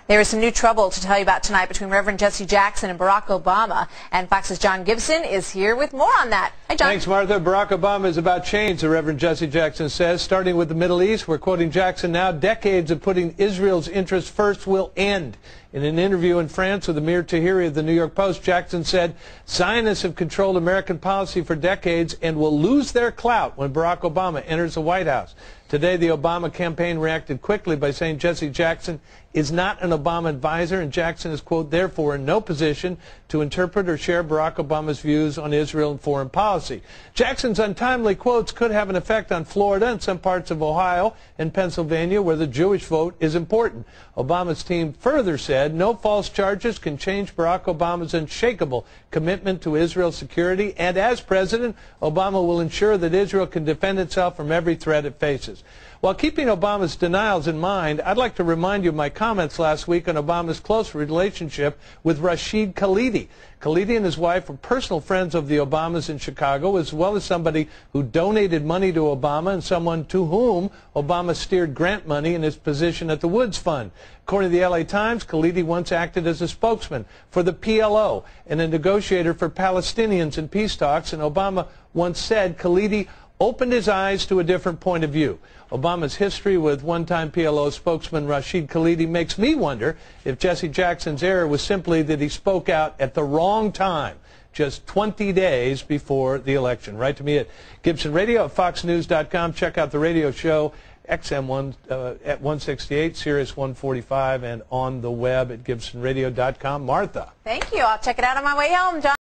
There is some new trouble to tell you about tonight between Reverend Jesse Jackson and Barack Obama. And Fox's John Gibson is here with more on that. Hi, John. Thanks, Martha. Barack Obama is about change, the Reverend Jesse Jackson says. Starting with the Middle East, we're quoting Jackson now, decades of putting Israel's interests first will end. In an interview in France with Amir Tahiri of the New York Post, Jackson said, Zionists have controlled American policy for decades and will lose their clout when Barack Obama enters the White House. Today, the Obama campaign reacted quickly by saying Jesse Jackson is not an Obama advisor, and Jackson is, quote, therefore in no position to interpret or share Barack Obama's views on Israel and foreign policy. Jackson's untimely quotes could have an effect on Florida and some parts of Ohio and Pennsylvania, where the Jewish vote is important. Obama's team further said no false charges can change Barack Obama's unshakable commitment to Israel's security, and as president, Obama will ensure that Israel can defend itself from every threat it faces. While keeping Obama's denials in mind, I'd like to remind you of my comments last week on Obama's close relationship with Rashid Khalidi. Khalidi and his wife were personal friends of the Obamas in Chicago, as well as somebody who donated money to Obama and someone to whom Obama steered grant money in his position at the Woods Fund. According to the LA Times, Khalidi once acted as a spokesman for the PLO and a negotiator for Palestinians in peace talks, and Obama once said Khalidi opened his eyes to a different point of view. Obama's history with one-time PLO spokesman Rashid Khalidi makes me wonder if Jesse Jackson's error was simply that he spoke out at the wrong time, just 20 days before the election. Write to me at Gibson Radio at foxnews.com. Check out the radio show XM1 at 168, Sirius 145, and on the web at gibsonradio.com. Martha. Thank you. I'll check it out on my way home, John.